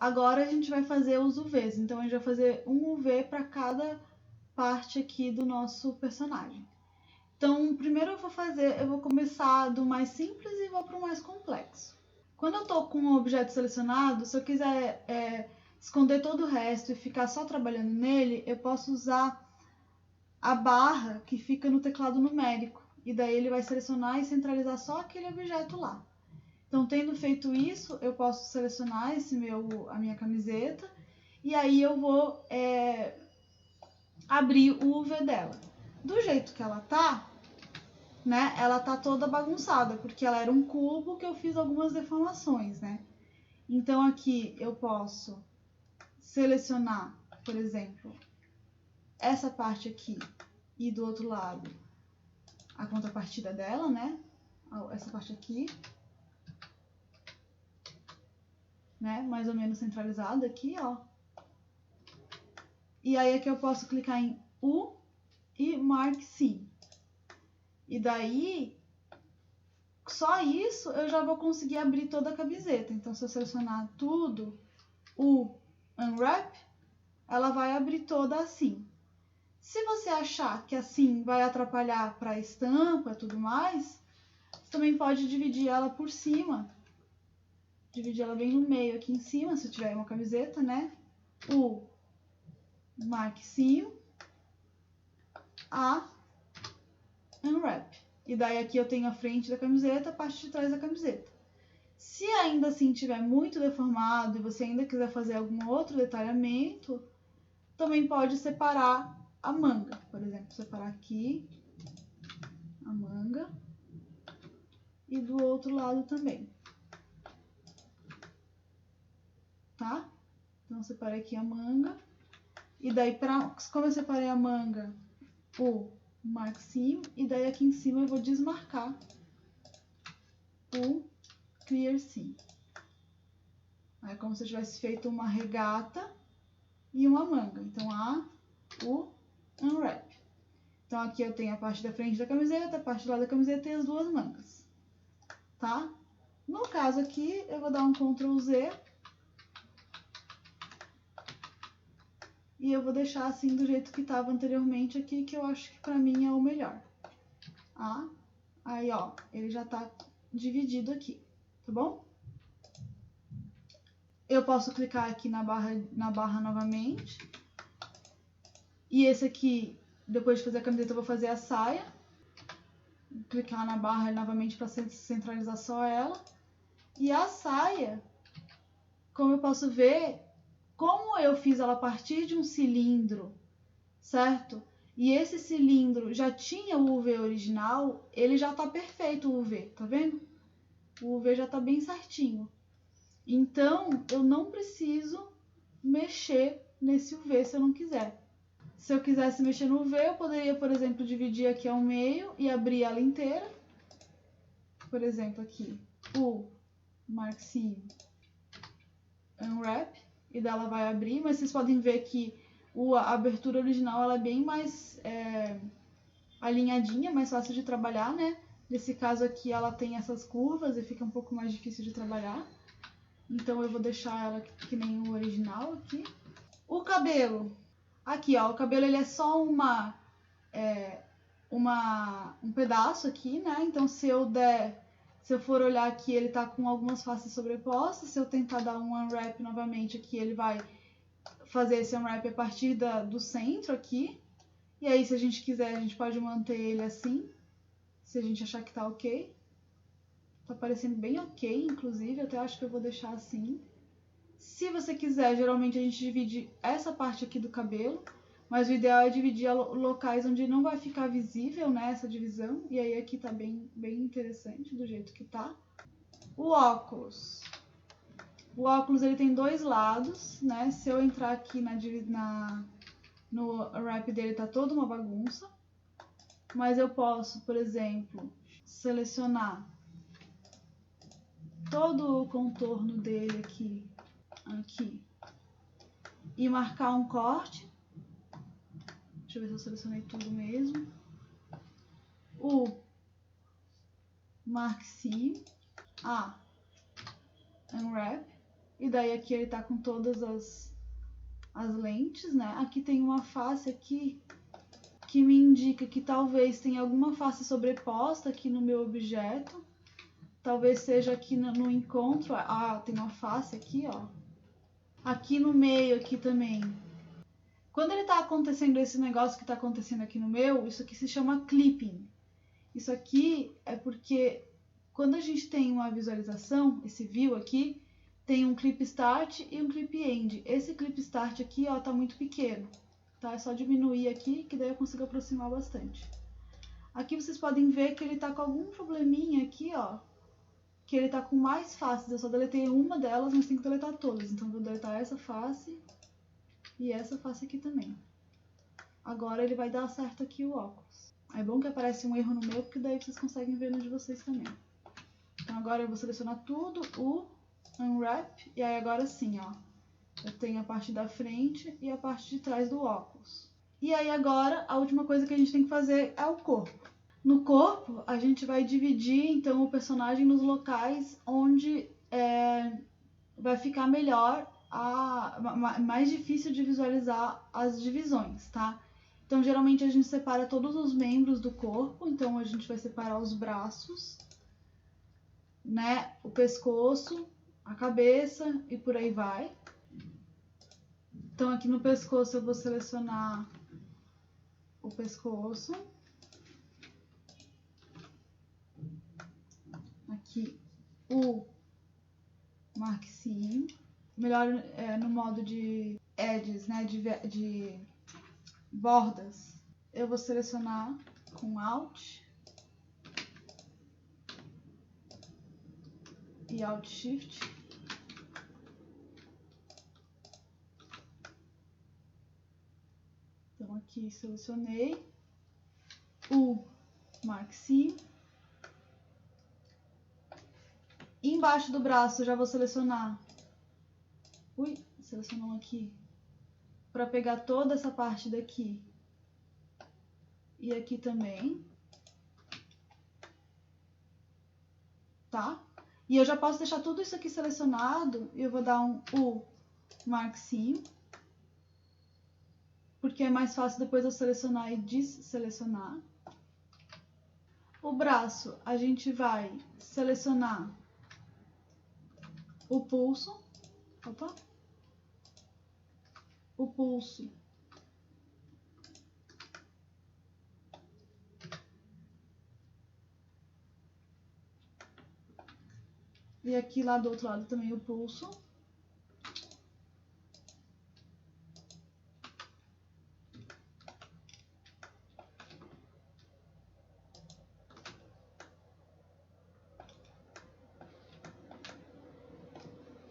Agora a gente vai fazer os UVs, então a gente vai fazer um UV para cada parte aqui do nosso personagem. Então, primeiro eu vou começar do mais simples e vou para o mais complexo. Quando eu estou com um objeto selecionado, se eu quiser esconder todo o resto e ficar só trabalhando nele, eu posso usar a barra que fica no teclado numérico. E daí ele vai selecionar e centralizar só aquele objeto lá. Então, tendo feito isso, eu posso selecionar a minha camiseta e aí eu vou abrir o UV dela. Do jeito que ela tá, né, ela tá toda bagunçada, porque ela era um cubo que eu fiz algumas deformações, né? Então, aqui eu posso selecionar, por exemplo, essa parte aqui e do outro lado a contrapartida dela, né? Essa parte aqui, né? Mais ou menos centralizada aqui, ó. E aí aqui eu posso clicar em U e Mark Sim. E daí, só isso eu já vou conseguir abrir toda a camiseta. Então, se eu selecionar tudo, o Unwrap, ela vai abrir toda assim. Se você achar que assim vai atrapalhar para a estampa e tudo mais, você também pode dividir ela por cima. Dividir ela bem no meio aqui em cima, se tiver uma camiseta, né? O marquezinho, a Unwrap. E daí aqui eu tenho a frente da camiseta, a parte de trás da camiseta. Se ainda assim tiver muito deformado e você ainda quiser fazer algum outro detalhamento, também pode separar a manga. Por exemplo, separar aqui a manga e do outro lado também. Tá? Então, eu separei aqui a manga. E daí, como eu separei a manga, o marquezinho, e daí aqui em cima eu vou desmarcar o clear seam. É como se eu tivesse feito uma regata e uma manga. Então, o Unwrap. Então, aqui eu tenho a parte da frente da camiseta, a parte do lado da camiseta e as duas mangas. Tá? No caso aqui, eu vou dar um Ctrl Z. E eu vou deixar assim do jeito que estava anteriormente aqui, que eu acho que pra mim é o melhor. Aí, ó, ele já tá dividido aqui, tá bom? Eu posso clicar aqui na barra novamente. E esse aqui, depois de fazer a camiseta, eu vou fazer a saia. Clicar na barra novamente para centralizar só ela. E a saia, como eu posso ver, como eu fiz ela a partir de um cilindro, certo? E esse cilindro já tinha o UV original, ele já tá perfeito o UV, tá vendo? O UV já tá bem certinho. Então, eu não preciso mexer nesse UV se eu não quiser. Se eu quisesse mexer no UV, eu poderia, por exemplo, dividir aqui ao meio e abrir ela inteira. Por exemplo, aqui, o marquezinho Unwrap, e dela vai abrir, mas vocês podem ver que a abertura original ela é bem mais alinhadinha, mais fácil de trabalhar, né? Nesse caso aqui ela tem essas curvas e fica um pouco mais difícil de trabalhar. Então eu vou deixar ela que nem o original aqui. O cabelo. Aqui, ó, o cabelo ele é só um pedaço aqui, né? Então se eu for olhar aqui, ele tá com algumas faces sobrepostas. Se eu tentar dar um unwrap novamente aqui, ele vai fazer esse unwrap a partir do centro aqui. E aí, se a gente quiser, a gente pode manter ele assim, se a gente achar que tá ok. Tá parecendo bem ok, inclusive, até acho que eu vou deixar assim. Se você quiser, geralmente a gente divide essa parte aqui do cabelo, mas o ideal é dividir locais onde não vai ficar visível, né, essa divisão. E aí aqui tá bem interessante do jeito que tá. O óculos. O óculos ele tem dois lados, né? Se eu entrar aqui no wrap dele tá toda uma bagunça. Mas eu posso, por exemplo, selecionar todo o contorno dele aqui, e marcar um corte. Deixa eu ver se eu selecionei tudo mesmo. O marquezinho, Unwrap, E daí aqui ele tá com todas as lentes, né? Aqui tem uma face aqui que me indica que talvez tenha alguma face sobreposta aqui no meu objeto. Talvez seja aqui no encontro. Ah, tem uma face aqui, ó. Aqui no meio, aqui também. Quando ele tá acontecendo esse negócio que tá acontecendo aqui no meu, isso aqui se chama clipping. Isso aqui é porque quando a gente tem uma visualização, esse view aqui, tem um clip start e um clip end. Esse clip start aqui, ó, tá muito pequeno, tá? É só diminuir aqui, que daí eu consigo aproximar bastante. Aqui vocês podem ver que ele tá com algum probleminha aqui, ó, que ele tá com mais faces. Eu só deletei uma delas, mas tem que deletar todas. Então, eu vou deletar essa face e essa face aqui também. Agora ele vai dar certo aqui o óculos. É bom que aparece um erro no meu, porque daí vocês conseguem ver no de vocês também. Então, agora eu vou selecionar tudo, o Unwrap, e aí agora sim, ó. Eu tenho a parte da frente e a parte de trás do óculos. E aí agora, a última coisa que a gente tem que fazer é o corpo. No corpo, a gente vai dividir, então, o personagem nos locais onde vai ficar melhor, mais difícil de visualizar as divisões, tá? Então, geralmente, a gente separa todos os membros do corpo. Então, a gente vai separar os braços, né? O pescoço, a cabeça e por aí vai. Então, aqui no pescoço, eu vou selecionar o pescoço. Aqui, o marquezinho. Melhor no modo de edges, né? De bordas. Eu vou selecionar com Alt e Alt Shift. Então aqui selecionei o marquezinho. Embaixo do braço já vou selecionar. Selecionou aqui. Para pegar toda essa parte daqui. E aqui também. Tá? E eu já posso deixar tudo isso aqui selecionado. E eu vou dar um marquezinho. Porque é mais fácil depois eu selecionar e desselecionar. O braço, a gente vai selecionar o pulso. Opa! O pulso. E aqui lá do outro lado também o pulso.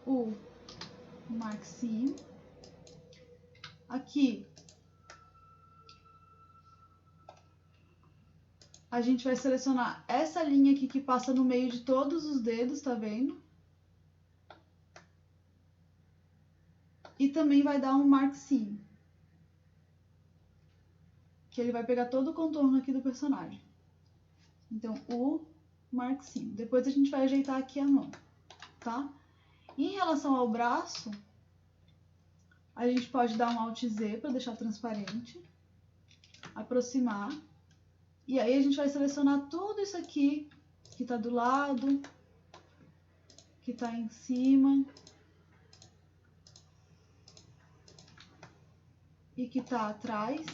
O marquezinho. Aqui a gente vai selecionar essa linha aqui que passa no meio de todos os dedos, tá vendo? E também vai dar um marquezinho, que ele vai pegar todo o contorno aqui do personagem. Então, o marquezinho. Depois a gente vai ajeitar aqui a mão, tá? E em relação ao braço, a gente pode dar um Alt Z para deixar transparente, aproximar, e aí a gente vai selecionar tudo isso aqui, que tá do lado, que tá em cima, e que tá atrás.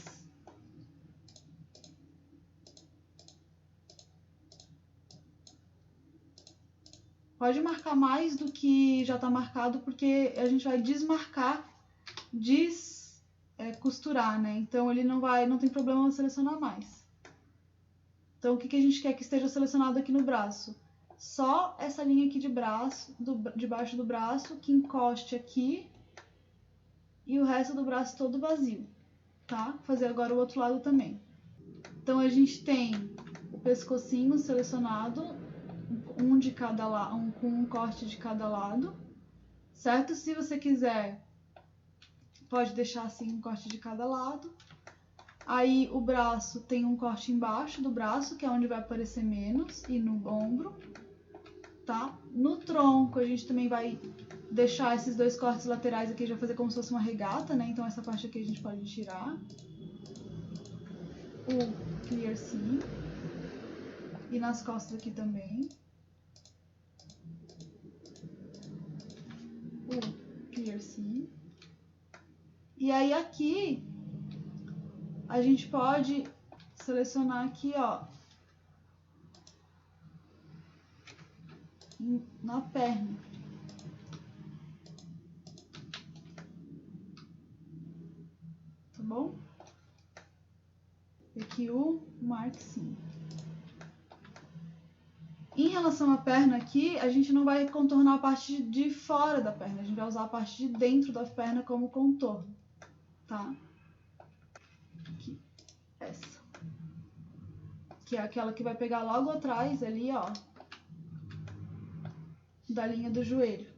Pode marcar mais do que já tá marcado, porque a gente vai desmarcar, costurar, né? Então ele não tem problema selecionar mais. Então o que a gente quer que esteja selecionado aqui no braço? Só essa linha aqui de braço, debaixo do braço, que encoste aqui, e o resto do braço todo vazio, tá? Vou fazer agora o outro lado também. Então a gente tem o pescocinho selecionado, de cada lado, com um corte de cada lado, certo? Se você quiser, pode deixar assim um corte de cada lado. Aí o braço tem um corte embaixo do braço, que é onde vai aparecer menos, e no ombro, tá? No tronco a gente também vai deixar esses dois cortes laterais aqui, já fazer como se fosse uma regata, né? Então essa parte aqui a gente pode tirar. O clear seam. E nas costas aqui também. O clear seam. E aí aqui a gente pode selecionar aqui, ó, na perna. Tá bom? Aqui o mark seam. Em relação à perna aqui, a gente não vai contornar a parte de fora da perna, a gente vai usar a parte de dentro da perna como contorno, tá? Aqui, essa. Que é aquela que vai pegar logo atrás ali, ó, da linha do joelho.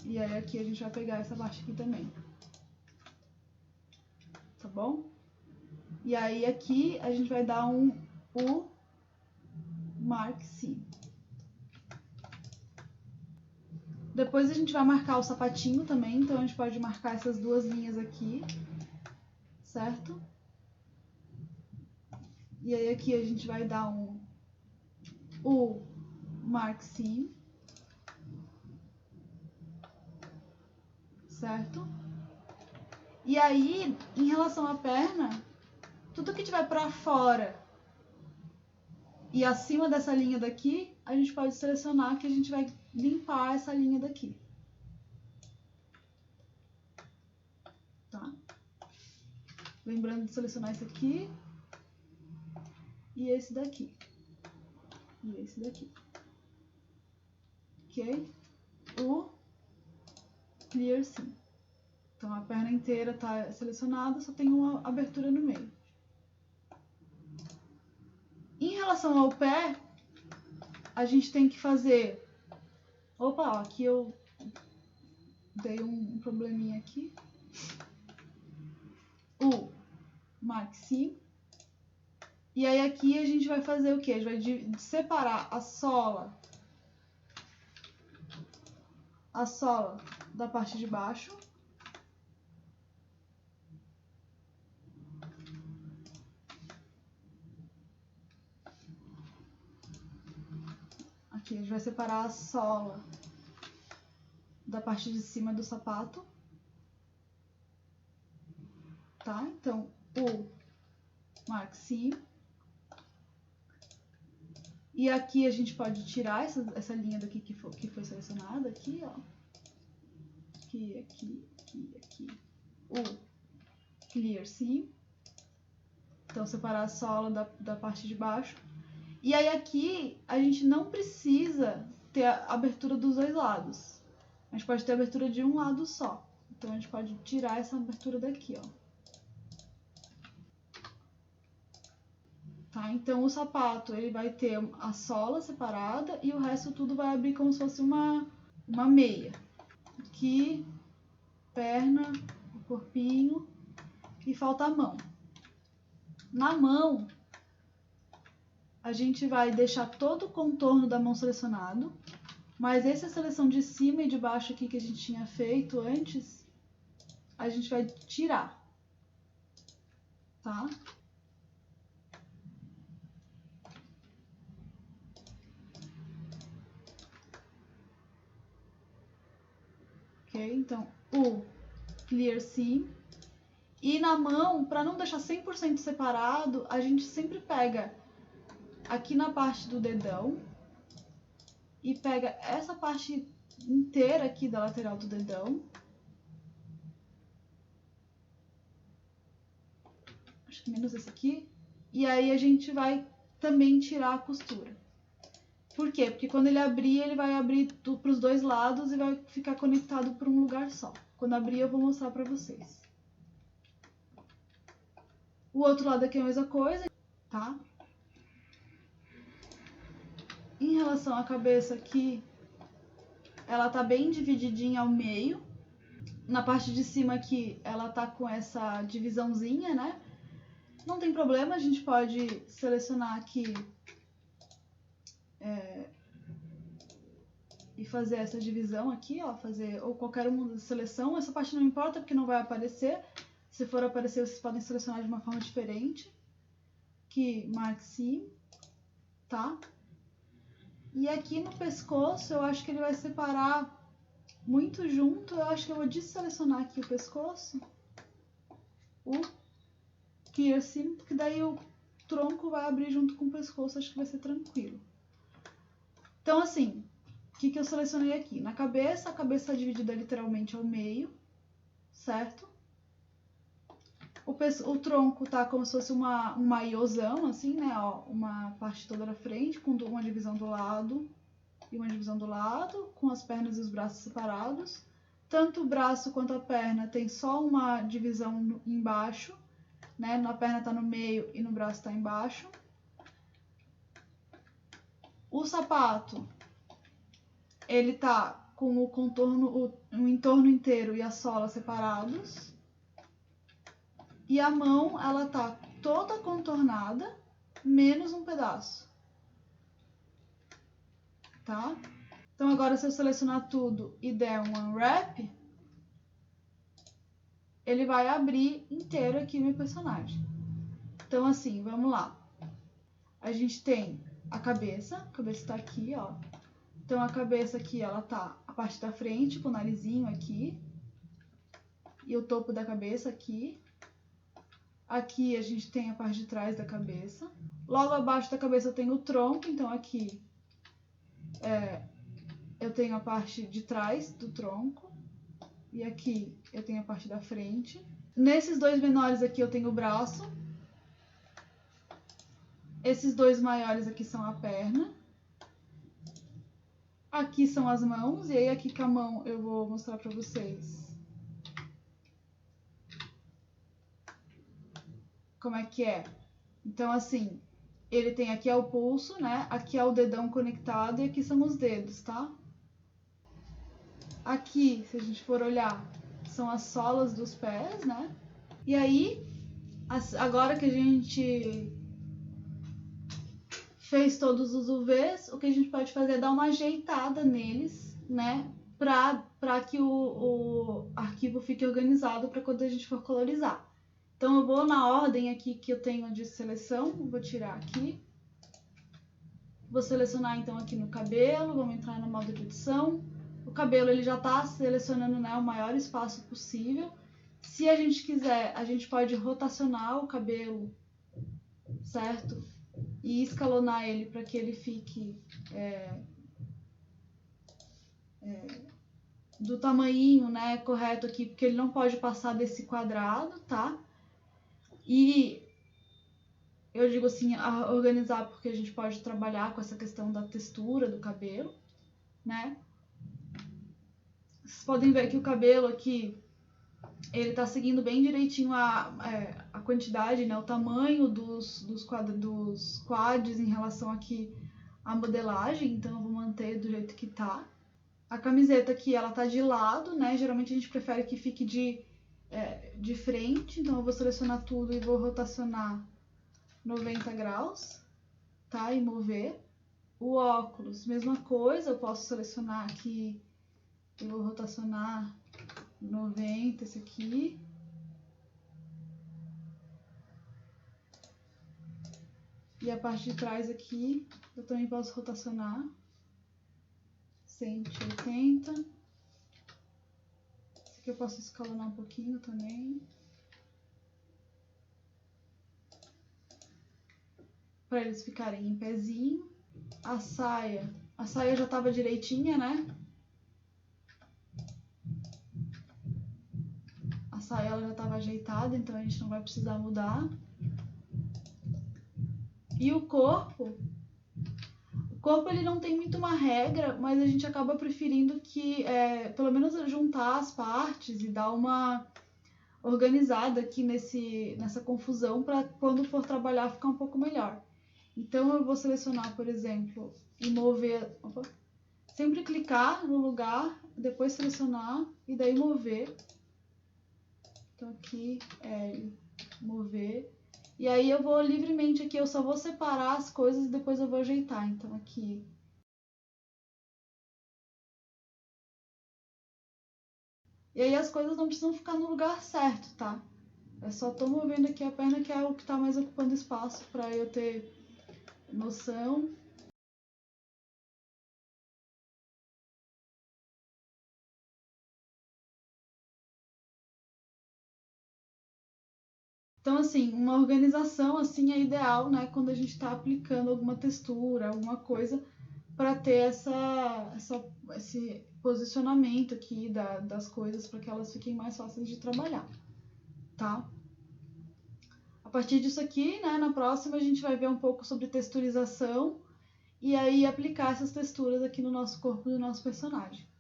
E aí aqui a gente vai pegar essa parte aqui também. Tá bom? E aí aqui a gente vai dar o mark seam. Depois a gente vai marcar o sapatinho também, então a gente pode marcar essas duas linhas aqui, certo? E aí aqui a gente vai dar o mark seam, certo? E aí, em relação à perna, tudo que tiver pra fora e acima dessa linha daqui, a gente pode selecionar que a gente vai limpar essa linha daqui. Tá? Lembrando de selecionar esse aqui e esse daqui. E esse daqui. Ok? O clear seam. Então a perna inteira tá selecionada, só tem uma abertura no meio. Em relação ao pé, a gente tem que fazer... Opa, ó, aqui eu dei um probleminha aqui. O mark seam. E aí aqui a gente vai fazer o quê? A gente vai separar a sola da parte de baixo. Aqui a gente vai separar a sola da parte de cima do sapato. Tá? Então, o mark seam. E aqui a gente pode tirar essa linha daqui que foi selecionada, aqui, ó. Aqui. O clear seam. Então, separar a sola da parte de baixo. E aí aqui a gente não precisa ter a abertura dos dois lados. A gente pode ter a abertura de um lado só. Então a gente pode tirar essa abertura daqui, ó. Tá? Então o sapato ele vai ter a sola separada e o resto tudo vai abrir como se fosse uma meia. Aqui, perna, o corpinho e falta a mão. Na mão, a gente vai deixar todo o contorno da mão selecionado, mas essa seleção de cima e de baixo aqui que a gente tinha feito antes, a gente vai tirar, tá? Ok? Então, o clear seam. E na mão, para não deixar 100% separado, a gente sempre pega aqui na parte do dedão e pega essa parte inteira aqui da lateral do dedão. Acho que menos esse aqui. E aí a gente vai também tirar a costura. Por quê? Porque quando ele vai abrir para os dois lados e vai ficar conectado por um lugar só. Quando abrir eu vou mostrar para vocês. O outro lado aqui é a mesma coisa, tá? Em relação à cabeça aqui, ela tá bem divididinha ao meio. Na parte de cima aqui, ela tá com essa divisãozinha, né? Não tem problema, a gente pode selecionar aqui e fazer essa divisão aqui, ó, fazer ou qualquer uma da seleção. Essa parte não importa porque não vai aparecer. Se for aparecer, vocês podem selecionar de uma forma diferente. Aqui, marque sim, tá? E aqui no pescoço, eu acho que ele vai separar muito junto. Eu acho que eu vou desselecionar aqui o pescoço, o piercing, porque daí o tronco vai abrir junto com o pescoço, acho que vai ser tranquilo. Então, assim, o que eu selecionei aqui? Na cabeça, a cabeça está dividida literalmente ao meio, certo? O tronco tá como se fosse um maiôzão, assim, né? Ó, uma parte toda na frente, com uma divisão do lado e uma divisão do lado, com as pernas e os braços separados. Tanto o braço quanto a perna tem só uma divisão embaixo, né? Na perna tá no meio e no braço tá embaixo. O sapato, ele tá com o contorno, o entorno inteiro e a sola separados. E a mão, ela tá toda contornada, menos um pedaço. Tá? Então agora se eu selecionar tudo e der um unwrap, ele vai abrir inteiro aqui meu personagem. Então assim, vamos lá. A gente tem a cabeça tá aqui, ó. Então a cabeça aqui, ela tá a parte da frente, com o narizinho aqui. E o topo da cabeça aqui. Aqui a gente tem a parte de trás da cabeça. Logo abaixo da cabeça eu tenho o tronco, então aqui eu tenho a parte de trás do tronco. E aqui eu tenho a parte da frente. Nesses dois menores aqui eu tenho o braço. Esses dois maiores aqui são a perna. Aqui são as mãos. E aí aqui com a mão eu vou mostrar pra vocês como é que é. Então assim, ele tem aqui é o pulso, né? Aqui é o dedão conectado e aqui são os dedos, tá? Aqui, se a gente for olhar, são as solas dos pés, né? E aí, agora que a gente fez todos os UVs, o que a gente pode fazer é dar uma ajeitada neles, né? Pra que o arquivo fique organizado para quando a gente for colorizar. Então eu vou na ordem aqui que eu tenho de seleção, vou tirar aqui. Vou selecionar então aqui no cabelo, vamos entrar no modo de edição. O cabelo ele já está selecionando, né, o maior espaço possível. Se a gente quiser, a gente pode rotacionar o cabelo, certo? E escalonar ele para que ele fique do tamanhinho, né, correto aqui, porque ele não pode passar desse quadrado, tá? E eu digo assim, a organizar porque a gente pode trabalhar com essa questão da textura do cabelo, né? Vocês podem ver que o cabelo aqui, ele tá seguindo bem direitinho a quantidade, né? O tamanho dos quads em relação aqui à modelagem, então eu vou manter do jeito que tá. A camiseta aqui, ela tá de lado, né? Geralmente a gente prefere que fique de frente, então eu vou selecionar tudo e vou rotacionar 90 graus, tá? E mover. O óculos, mesma coisa, eu posso selecionar aqui, eu vou rotacionar 90, esse aqui. E a parte de trás aqui, eu também posso rotacionar 180. Esse aqui eu posso escalonar um pouquinho também. Para eles ficarem em pezinho. A saia já tava direitinha, né? A saia ela já tava ajeitada, então a gente não vai precisar mudar. E o corpo ele não tem muito uma regra, mas a gente acaba preferindo que, pelo menos juntar as partes e dar uma organizada aqui nessa confusão para quando for trabalhar ficar um pouco melhor. Então eu vou selecionar, por exemplo, e mover, sempre clicar no lugar, depois selecionar e daí mover. Então aqui mover. E aí eu vou livremente aqui, eu só vou separar as coisas e depois eu vou ajeitar. Então aqui E aí as coisas não precisam ficar no lugar certo, tá? Eu só tô movendo aqui a perna, que é o que tá mais ocupando espaço, pra eu ter noção. Então, assim, uma organização assim é ideal, né? Quando a gente está aplicando alguma textura, alguma coisa, para ter esse posicionamento aqui das coisas, para que elas fiquem mais fáceis de trabalhar, tá? A partir disso aqui, né, na próxima a gente vai ver um pouco sobre texturização e aí aplicar essas texturas aqui no nosso corpo do nosso personagem.